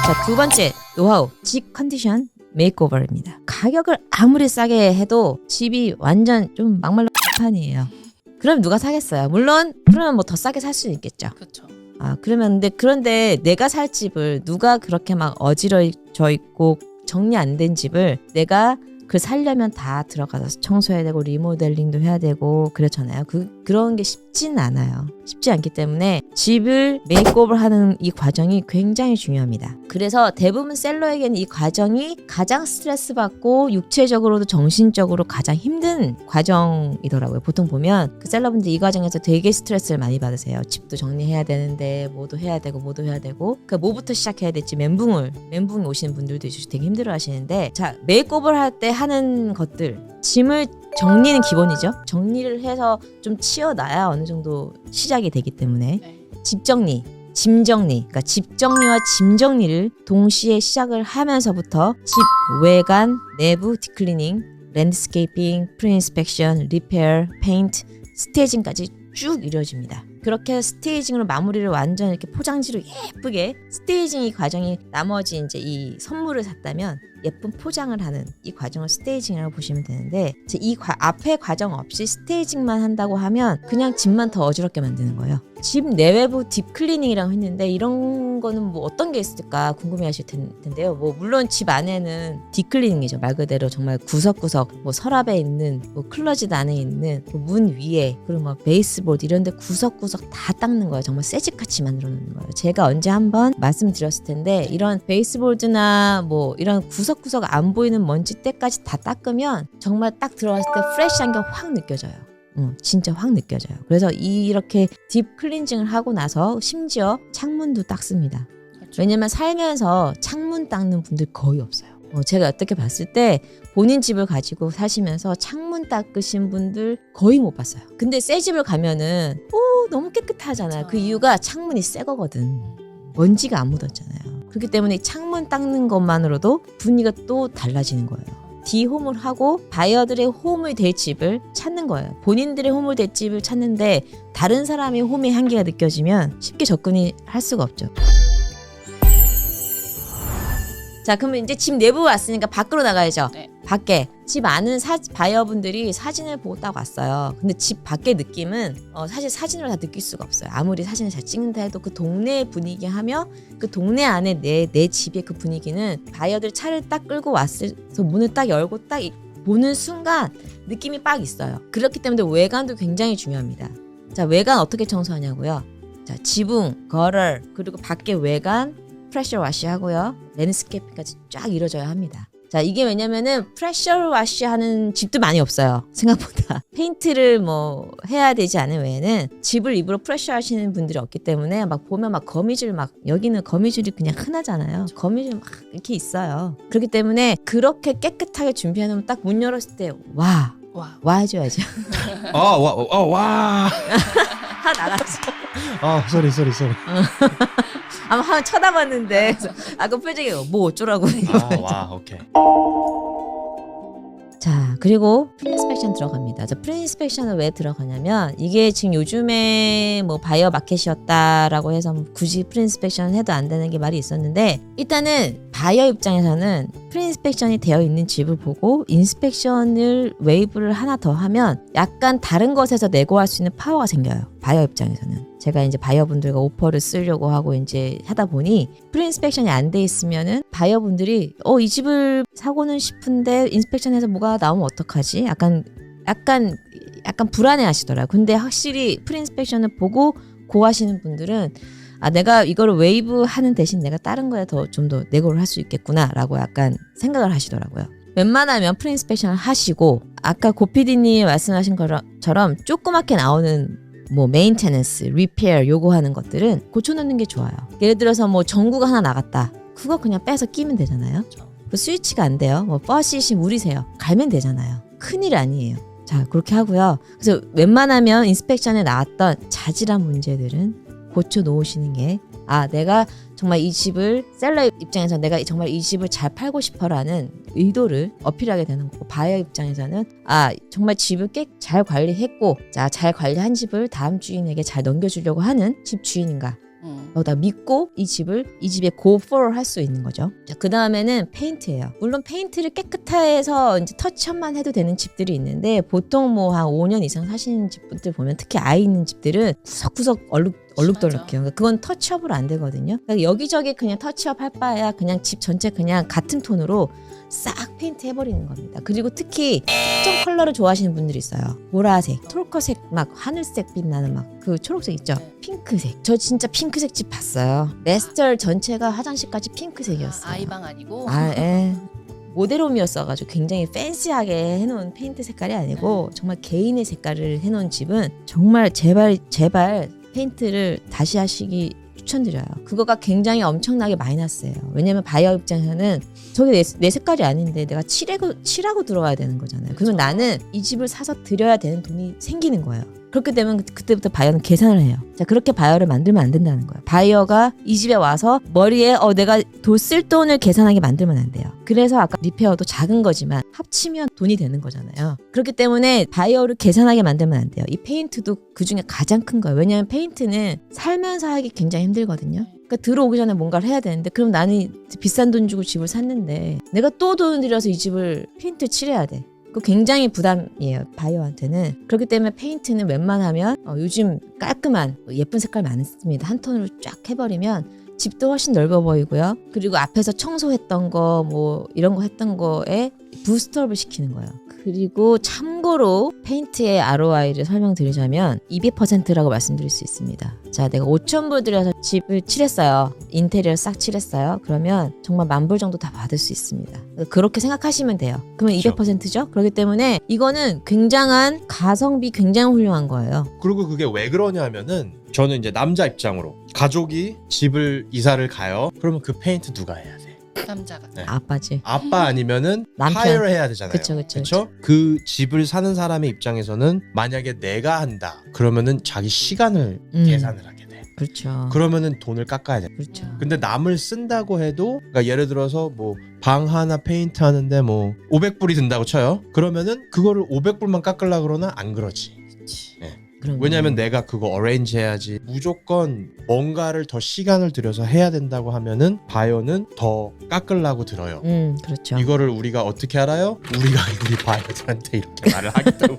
자, 두 번째 노하우, 집 컨디션 메이크오버입니다. 가격을 아무리 싸게 해도 집이 완전 좀 막말로 판이에요. 그럼 누가 사겠어요? 물론 그러면 뭐 더 싸게 살 수는 있겠죠. 그렇죠. 그러면 그런데 내가 살 집을 누가 그렇게 막 어지러져 있고 정리 안 된 집을 내가 그 살려면 다 들어가서 청소해야 되고 리모델링도 해야 되고 그렇잖아요. 그런 게 쉽지는 않아요. 쉽지 않기 때문에 집을 메이크오버 하는 이 과정이 굉장히 중요합니다. 그래서 대부분 셀러에게는 이 과정이 가장 스트레스 받고 육체적으로도 정신적으로 가장 힘든 과정이더라고요. 보통 보면 그 셀러분들 이 과정에서 되게 스트레스를 많이 받으세요. 집도 정리해야 되는데 뭐도 해야 되고 그 뭐부터 시작해야 될지 멘붕이 오시는 분들도 있으시고 되게 힘들어 하시는데, 자, 메이크오버를 할 때 하는 것들, 짐을 정리는 기본이죠. 정리를 해서 좀 치워놔야 어느 정도 시작이 되기 때문에 네. 집 정리, 짐 정리, 그러니까 집 정리와 짐 정리를 동시에 시작을 하면서부터 집 외관, 내부 디클리닝, 랜드스케이핑, 프리인스펙션, 리페어, 페인트, 스테이징까지 쭉 이루어집니다. 그렇게 스테이징으로 마무리를 완전 이렇게 포장지로 예쁘게, 스테이징 이 과정이 나머지 이제 이 선물을 샀다면 예쁜 포장을 하는 이 과정을 스테이징이라고 보시면 되는데, 이 앞에 과정 없이 스테이징만 한다고 하면 그냥 집만 더 어지럽게 만드는 거예요. 집 내외부 딥클리닝이라고 했는데 이런 거는 뭐 어떤 게 있을까 궁금해하실 텐데요. 뭐 물론 집 안에는 딥클리닝이죠. 말 그대로 정말 구석구석, 뭐 서랍에 있는, 뭐 클로짓 안에 있는, 뭐 문 위에, 그리고 뭐 베이스보드 이런 데 구석구석 다 닦는 거예요. 정말 새집같이 만들어 놓는 거예요. 제가 언제 한번 말씀드렸을 텐데, 이런 베이스보드나 뭐 이런 구석구석 안 보이는 먼지 때까지 다 닦으면 정말 딱 들어갔을 때 프레시한 게 확 느껴져요. 진짜 확 느껴져요. 그래서 이렇게 딥 클렌징을 하고 나서 심지어 창문도 닦습니다. 그렇죠. 왜냐면 살면서 창문 닦는 분들 거의 없어요. 제가 어떻게 봤을 때 본인 집을 가지고 사시면서 창문 닦으신 분들 거의 못 봤어요. 근데 새 집을 가면은 너무 깨끗하잖아요. 그렇죠. 그 이유가 창문이 새 거거든. 먼지가 안 묻었잖아요. 그렇기 때문에 창문 닦는 것만으로도 분위기가 또 달라지는 거예요. 디홈을 하고 바이어들의 홈이 될 집을 찾는 거예요. 본인들의 홈을 될 집을 찾는데 다른 사람의 홈의 한계가 느껴지면 쉽게 접근이 할 수가 없죠. 자, 그러면 이제 집 내부 왔으니까 밖으로 나가야죠. 네. 밖에 집 아는 바이어분들이 사진을 보고 딱 왔어요. 근데 집 밖의 느낌은 사실 사진으로 다 느낄 수가 없어요. 아무리 사진을 잘 찍는다 해도 그 동네의 분위기 하며 그 동네 안에 내 집의 그 분위기는 바이어들 차를 딱 끌고 왔을 때 문을 딱 열고 딱 보는 순간 느낌이 빡 있어요. 그렇기 때문에 외관도 굉장히 중요합니다. 자, 외관 어떻게 청소하냐고요? 자, 지붕, 거럴, 그리고 밖의 외관 프레셔 와시 하고요. 랜드스케이핑까지 쫙 이루어져야 합니다. 자, 이게 왜냐면은 프레셔 와시 하는 집도 많이 없어요. 생각보다. 페인트를 뭐 해야 되지 않은 외에는 집을 일부러 프레셔 하시는 분들이 없기 때문에 막 보면 막 거미줄 여기는 거미줄이 그냥 흔하잖아요. 거미줄 막 이렇게 있어요. 그렇기 때문에 그렇게 깨끗하게 준비해 놓으면 딱 문 열었을 때 와 해줘야죠. 와. 하 나갔어. 쏘리. 아마 한번 쳐다봤는데 아까 표정이 뭐 어쩌라고. 와, 오케이. 자, 그리고 프리인스펙션 들어갑니다. 자, 프리인스펙션은 왜 들어가냐면 이게 지금 요즘에 뭐 바이어 마켓이었다라고 해서 굳이 프리인스펙션을 해도 안 되는 게 말이 있었는데, 일단은 바이어 입장에서는 프리인스펙션이 되어 있는 집을 보고 인스펙션을 웨이브를 하나 더 하면 약간 다른 것에서 내고할 수 있는 파워가 생겨요. 바이어 입장에서는. 제가 이제 바이어분들과 오퍼를 쓰려고 하고 이제 하다 보니 프리인스펙션이 안 돼 있으면은 바이어분들이 이 집을 사고는 싶은데 인스펙션에서 뭐가 나오면 어떡하지? 약간 불안해 하시더라고요. 근데 확실히 프리인스펙션을 보고 고하시는 분들은 내가 이거를 웨이브 하는 대신 내가 다른 거에 좀 더 내고를 할 수 있겠구나라고 약간 생각을 하시더라고요. 웬만하면 프리인스펙션을 하시고 아까 고피디님이 말씀하신 것처럼 조그맣게 나오는 뭐 메인테넌스, 리페어 요구하는 것들은 고쳐놓는 게 좋아요. 예를 들어서 뭐 전구가 하나 나갔다. 그거 그냥 빼서 끼면 되잖아요. 그렇죠. 그 스위치가 안 돼요. 뭐 버시시 물이세요. 갈면 되잖아요. 큰일 아니에요. 자, 그렇게 하고요. 그래서 웬만하면 인스펙션에 나왔던 자질한 문제들은 고쳐 놓으시는 게 내가 정말 이 집을 셀러 입장에서 내가 정말 이 집을 잘 팔고 싶어라는 의도를 어필하게 되는 거고, 바이어 입장에서는 정말 집을 꽤 잘 관리했고 잘 관리한 집을 다음 주인에게 잘 넘겨주려고 하는 집 주인인가 나 믿고 이 집에 go for 할 수 있는 거죠. 자, 그 다음에는 페인트예요. 물론 페인트를 깨끗해서 이제 터치업만 해도 되는 집들이 있는데 보통 뭐 한 5년 이상 사시는 집들 보면 특히 아이 있는 집들은 구석구석 얼룩덜룩해요. 그러니까 그건 터치업으로 안 되거든요. 그러니까 여기저기 그냥 터치업 할 바에야 그냥 집 전체 그냥 같은 톤으로 싹 페인트 해버리는 겁니다. 그리고 특히 특정 컬러를 좋아하시는 분들이 있어요. 보라색, 톨커색, 막 하늘색 빛나는 막 그 초록색 있죠? 핑크색. 저 진짜 핑크색 집 봤어요. 레스터 전체가 화장실까지 핑크색이었어요. 아이방 아니고. 모델홈이었어가지고 굉장히 팬시하게 해놓은 페인트 색깔이 아니고 정말 개인의 색깔을 해놓은 집은 정말 제발 페인트를 다시 하시기 추천드려요. 그거가 굉장히 엄청나게 마이너스예요. 왜냐면 바이어 입장에서는 저게 내 색깔이 아닌데 내가 칠하고 들어와야 되는 거잖아요. 그러면 나는 이 집을 사서 드려야 되는 돈이 생기는 거예요. 그렇게 되면 그때부터 바이어는 계산을 해요. 자, 그렇게 바이어를 만들면 안 된다는 거예요. 바이어가 이 집에 와서 머리에 내가 쓸 돈을 계산하게 만들면 안 돼요. 그래서 아까 리페어도 작은 거지만 합치면 돈이 되는 거잖아요. 그렇기 때문에 바이어를 계산하게 만들면 안 돼요. 이 페인트도 그중에 가장 큰 거예요. 왜냐하면 페인트는 살면서 하기 굉장히 힘들거든요. 그러니까 들어오기 전에 뭔가를 해야 되는데 그럼 나는 비싼 돈 주고 집을 샀는데 내가 또 돈 들여서 이 집을 페인트 칠해야 돼. 그 굉장히 부담이에요, 바이어한테는. 그렇기 때문에 페인트는 웬만하면 요즘 깔끔한 예쁜 색깔 많습니다. 한 톤으로 쫙 해버리면 집도 훨씬 넓어 보이고요. 그리고 앞에서 청소했던 거 뭐 이런 거 했던 거에 부스트업을 시키는 거예요. 그리고 참고로 페인트의 ROI를 설명드리자면 200%라고 말씀드릴 수 있습니다. 자, 내가 5,000불 들여서 집을 칠했어요. 인테리어 싹 칠했어요. 그러면 정말 10,000불 정도 다 받을 수 있습니다. 그렇게 생각하시면 돼요. 그러면 그렇죠. 200%죠? 그렇기 때문에 이거는 굉장한 가성비 굉장히 훌륭한 거예요. 그리고 그게 왜 그러냐 하면은 저는 이제 남자 입장으로 가족이 집을 이사를 가요. 그러면 그 페인트 누가 해야 돼? 남자가. 네. 아빠지. 아빠 아니면은 남편. 하이어를 해야 되잖아요. 그쵸. 그 집을 사는 사람의 입장에서는 만약에 내가 한다 그러면은 자기 시간을 계산을 하게 돼. 그렇죠. 그러면은 돈을 깎아야 돼. 그렇죠. 근데 남을 쓴다고 해도 그러니까 예를 들어서 뭐 방 하나 페인트 하는데 뭐 500불이 든다고 쳐요. 그러면은 그거를 500불만 깎으려고 그러나 안 그러지. 왜냐면 내가 그거 어레인지 해야지. 무조건 뭔가를 더 시간을 들여서 해야 된다고 하면은 바이어는 더 깎으려고 들어요. 그렇죠. 이거를 우리가 어떻게 알아요? 우리 바이어들한테 이렇게 말을 하기 때문에.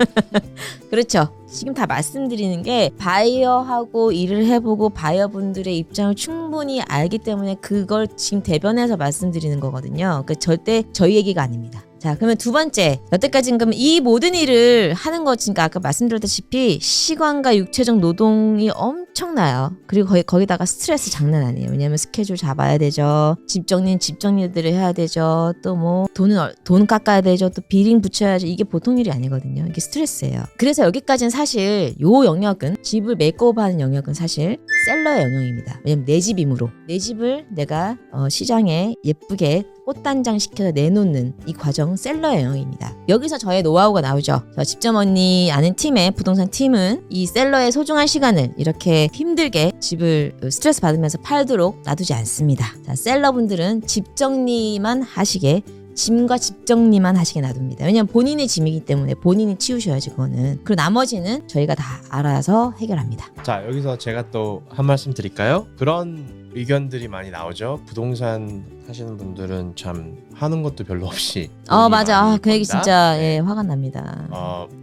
그렇죠. 지금 다 말씀드리는 게 바이어하고 일을 해보고 바이어분들의 입장을 충분히 알기 때문에 그걸 지금 대변해서 말씀드리는 거거든요. 그 절대 저희 얘기가 아닙니다. 자, 그러면 두 번째, 여태까지 그럼 이 모든 일을 하는 거 지금 아까 말씀드렸다시피 시간과 육체적 노동이 엄청나요. 그리고 거기다가 스트레스 장난 아니에요. 왜냐면 스케줄 잡아야 되죠. 집 정리들을 해야 되죠. 또 뭐 돈 깎아야 되죠. 또 비링 붙여야죠. 이게 보통 일이 아니거든요. 이게 스트레스예요. 그래서 여기까지는 사실 요 영역은 집을 메이크업하는 영역은 사실 셀러의 영역입니다. 왜냐면 내 집이므로 내 집을 내가 시장에 예쁘게 꽃단장 시켜서 내놓는 이 과정 셀러의 영역입니다. 여기서 저의 노하우가 나오죠. 저 집점 언니 아는 팀의 부동산 팀은 이 셀러의 소중한 시간을 이렇게 힘들게 집을 스트레스 받으면서 팔도록 놔두지 않습니다. 자, 셀러분들은 집 정리만 하시게 짐과 집 정리만 하시게 놔둡니다. 왜냐면 본인의 짐이기 때문에 본인이 치우셔야지 그거는. 그리고 나머지는 저희가 다 알아서 해결합니다. 자, 여기서 제가 또 한 말씀 드릴까요? 그런 의견들이 많이 나오죠. 부동산 하시는 분들은 참 하는 것도 별로 없이 맞아. 그 얘기 건다. 진짜 네. 화가 납니다.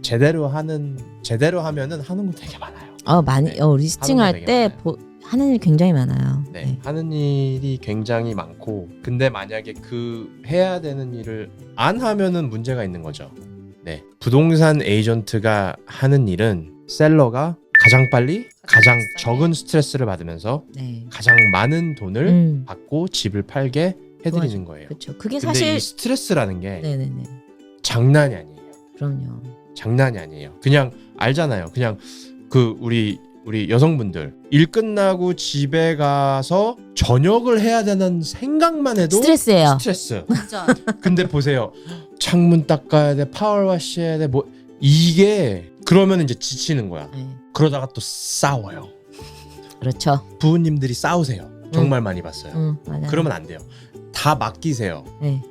제대로 하면은 하는 거 되게 많아요. 많이 네. 리스팅할 하는 거 때 되게 하는 일 굉장히 많아요. 네, 하는 일이 굉장히 많고 근데 만약에 그 해야 되는 일을 안 하면은 문제가 있는 거죠. 네, 부동산 에이전트가 하는 일은 셀러가 가장 빨리 가장 적은 스트레스를 받으면서 네. 가장 많은 돈을 받고 집을 팔게 해드리는 거예요. 그렇죠. 그게 근데 사실 이 스트레스라는 게 네네네. 장난이 아니에요. 그럼요. 장난이 아니에요. 그냥 알잖아요. 그냥 그 우리 여성분들 일 끝나고 집에 가서 저녁을 해야 되는 생각만 해도 스트레스예요. 스트레스. 완전. 근데 보세요. 창문 닦아야 돼, 파워와시 해야 돼, 뭐 이게 그러면 이제 지치는 거야. 네. 그러다가 또 싸워요. 그렇죠. 부모님들이 싸우세요. 정말 많이 봤어요. 맞아요. 그러면 안 돼요. 다 맡기세요. 네.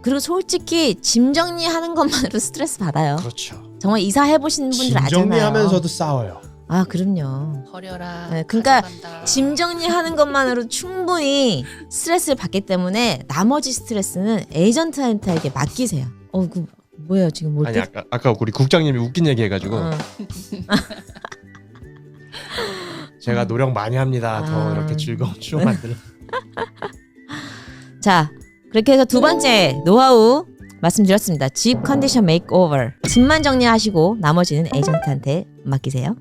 그리고 솔직히 짐 정리하는 것만으로 스트레스 받아요. 그렇죠. 정말 이사 해보시는 분들 짐 아잖아요. 정리하면서도 싸워요. 아 그럼요. 버려라. 네, 그러니까 가져간다. 짐 정리하는 것만으로 충분히 스트레스를 받기 때문에 나머지 스트레스는 에이전트한테에게 맡기세요. 그 뭐예요 지금 뭘? 아니 아까 우리 국장님이 웃긴 얘기 해가지고 제가 노력 많이 합니다. 더 이렇게 즐거운 추억 만들어. 자 그렇게 해서 두 번째 노하우 말씀드렸습니다. 집 컨디션 메이크오버. 집만 정리하시고 나머지는 에이전트한테 맡기세요.